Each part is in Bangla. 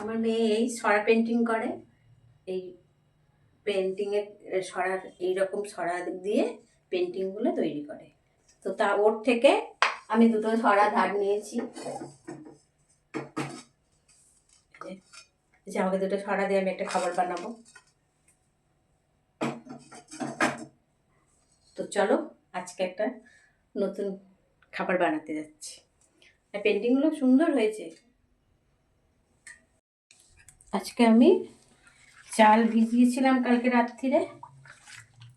আমার মেয়ে এই ছড়া পেন্টিং করে। এই পেন্টিংয়ের ছড়ার এইরকম ছড়া দিয়ে পেন্টিংগুলো তৈরি করে। তো তা ওর থেকে আমি দুটো ছড়া ধার নিয়েছি, যে আমাকে দুটো ছড়া দিয়ে আমি একটা খাবার বানাবো। তো চলো আজকে একটা নতুন খাবার বানাতে যাচ্ছি। আর পেন্টিংগুলো সুন্দর হয়েছে। আজকে আমি চাল ভিজিয়েছিলাম কালকে রাত্রিরে,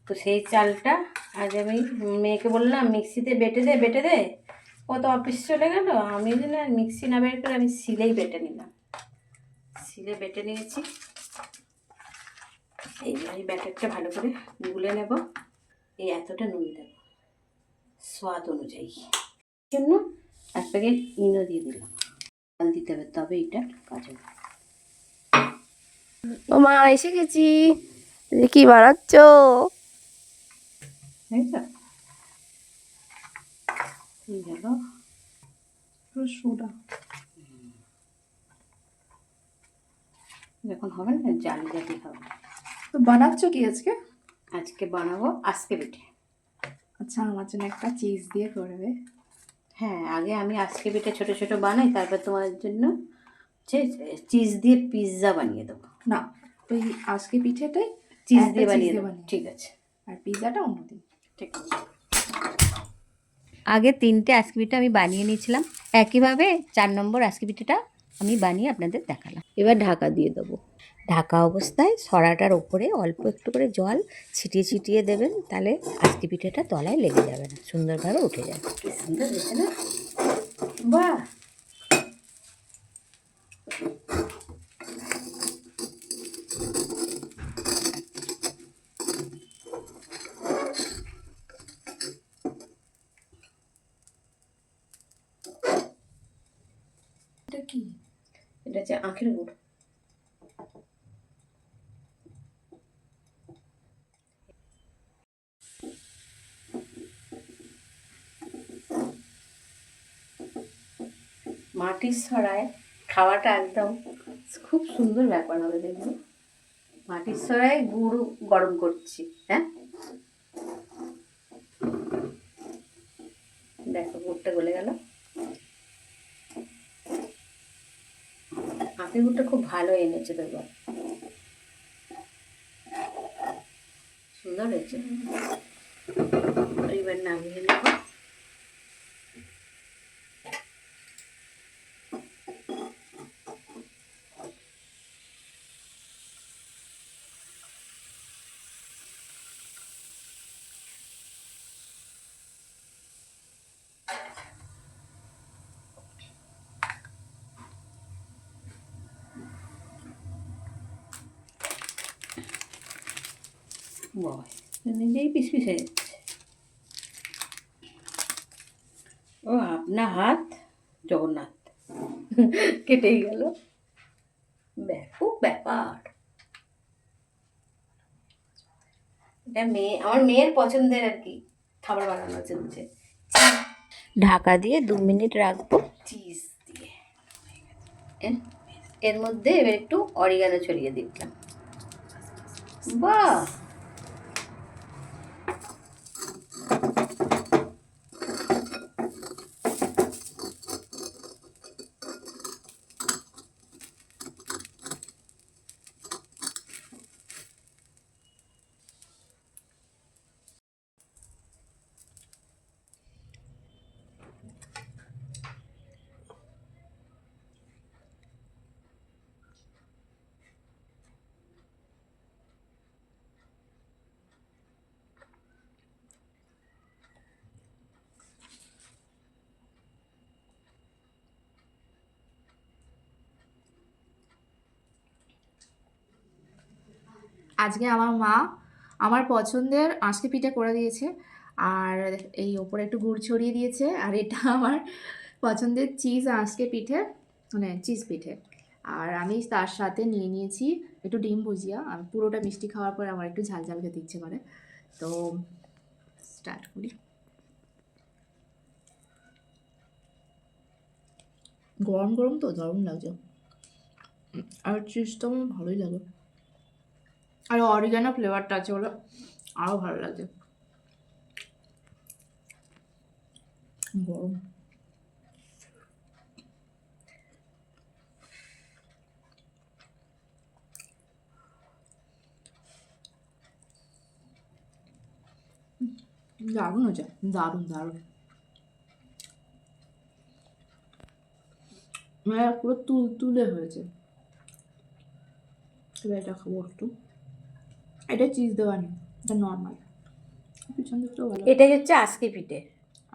তো সেই চালটা আজ আমি মেয়েকে বললাম মিক্সিতে বেটে দে। কত অফিস চলে গেল, আমি না মিক্সি না বের করে আমি শিলেই বেটে নিলাম। শিলে বেটে নিয়েছি। এই ব্যাটারটা ভালো করে গুলে নেব। এই এতটা নুন দেব স্বাদ অনুযায়ী, জন্য এক প্যাকেট ইনো দিয়ে দিলাম। জল দিতে হবে, তবে এটা কাজ হবে। ও মা, এসে গেছি। কি বানাচ্ছ? এই গেল সোডা। যখন হবে না জালি জালি হবে। তো বানাচ্ছ কি আজকে? আজকে বানাবো আজকে পিঠে। আচ্ছা, আমার জন্য একটা চিজ দিয়ে করবে। হ্যাঁ, আগে আমি আজকে পিঠে ছোট ছোট বানাই, তারপর তোমার জন্য চিজ দিয়ে পিৎজা বানিয়ে দেবো। না, ওই আজকে পিঠেটাই চিজ দিয়ে বানিয়ে দেবো। ঠিক আছে, আর পিৎজাটা অন্যদিন। ঠিক আছে। আগে 3টে আজকে পিঠে আমি বানিয়ে নিয়েছিলাম, একইভাবে 4 নম্বর আজকে পিঠেটা আমি বানিয়ে আপনাদের দেখালাম। এবার ঢাকা দিয়ে দেবো। ঢাকা অবস্থায় ছড়াটার ওপরে অল্প একটু করে জল ছিটিয়ে ছিটিয়ে দেবেন, তাহলে আজকে পিঠেটা তলায় লেগে যাবে না, সুন্দরভাবে উঠে যাবে। কি সুন্দর হয়েছে না? বাহ! এটা কি? এটা হচ্ছে আখের গুড়। মাটির সরায় খাওয়াটা একদম খুব সুন্দর ব্যাপার হবে। দেখুন, মাটির সরায় গুড় গরম করছি। হ্যাঁ, দেখো গুড়টা গলে গেল। আখের গুড়টা খুব ভালো এনেছে, দেখো সুন্দর হয়েছে। এবার নামিয়ে নেব। নিজেই পিস পিস হয়ে যাচ্ছে। ও আপনার হাত জগন্নাথ, কেটেই গেল। ব্যাপক ব্যাপার। এটা আমার মেয়ের পছন্দের আর কি খাবার বানানো চলছে। ঢাকা দিয়ে 2 মিনিট রাখবো চিজ দিয়ে। এর মধ্যে এবার একটু অরিগানো ছড়িয়ে দিলাম। বাহ! আজকে আমার মা আমার পছন্দের আজকে পিঠে করে দিয়েছে, আর এই ওপরে একটু গুড় ছড়িয়ে দিয়েছে, আর এটা আমার পছন্দের চিজ আজকে পিঠে, মানে চিজ পিঠে। আর আমি তার সাথে নিয়ে নিয়েছি একটু ডিম ভুজিয়া। আমি পুরোটা মিষ্টি খাওয়ার পর আমার একটু ঝাল ঝাল খেতে ইচ্ছে করে। তো স্টার্ট করি। গরম গরম তো দারুণ লাগছে। আর চিজটা আমার ভালোই লাগে, আর অরিগানো ফ্লেভারটা আছে ওগুলো আরও ভালো লাগে। গরম দারুণ হয়েছে, দারুণ দারুণ, মানে পুরো তুলে হয়েছে। এবার এটা খাবো একটু, এটা চিজ দেওয়া নেই, এটা নর্মাল। পিছন দিকটাও ভালো। এটাই হচ্ছে আজকে পিঠে।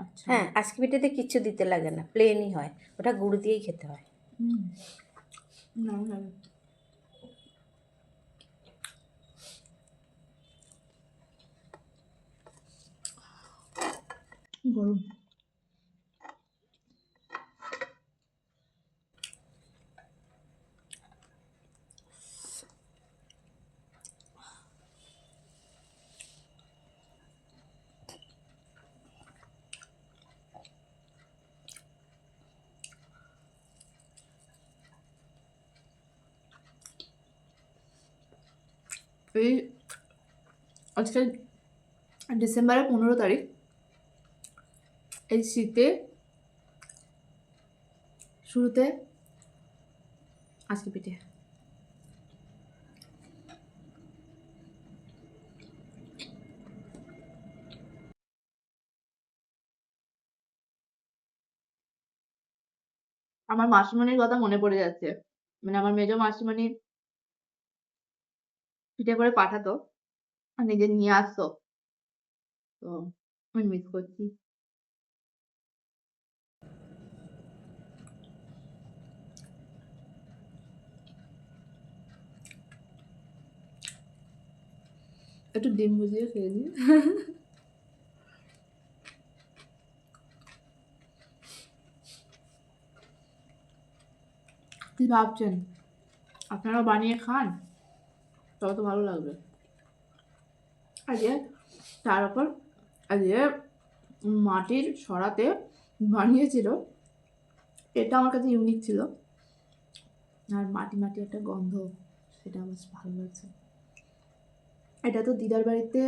আচ্ছা। হ্যাঁ, আজকে পিঠেতে কিচ্ছু দিতে লাগে না, প্লেনই হয়, ওটা গুড় দিয়েই খেতে হয়। দারুণ লাগে। গরম এই আজকে ডিসেম্বরের 15 তারিখ, এই শীতে শুরুতে আজকে পিঠে। আমার মাসিমণির কথা মনে পড়ে যাচ্ছে, মানে আমার মেজো মাসিমণি পিঠে করে পাঠাতো আর নিজে নিয়ে আসতো, তো আমি মিস করছি। একটু ডিম ভুজিয়ে খেয়ে দিই। কি ভাবছেন, আপনারাও বানিয়ে খান, তবে তো ভালো লাগবে। আজকে তার উপর আজকে মাটির সরাতে বানিয়েছিল, এটা আমার কাছে ইউনিক ছিল, আর মাটি মাটি একটা গন্ধ, সেটা বেশ ভালো লাগছে। এটা তো দিদার বাড়িতে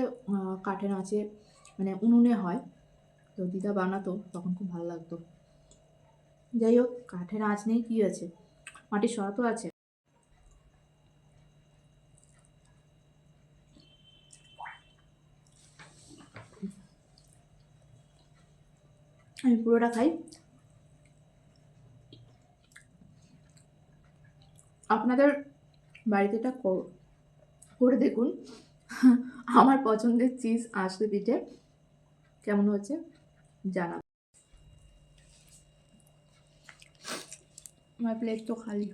কাঠের আঁচে, মানে উনুনে হয়, তো দিদা বানাতো তখন খুব ভালো লাগতো। যাই হোক, কাঠের আঁচ নেই কি আছে, মাটির সরা তো আছে। আমি পুরোটা খাই, আপনাদের বাড়িতে এটা করে দেখুন। আমার পছন্দের চিজ আঁশে পিঠে কেমন হচ্ছে জানাবেন। আমার প্লেট তো খালি।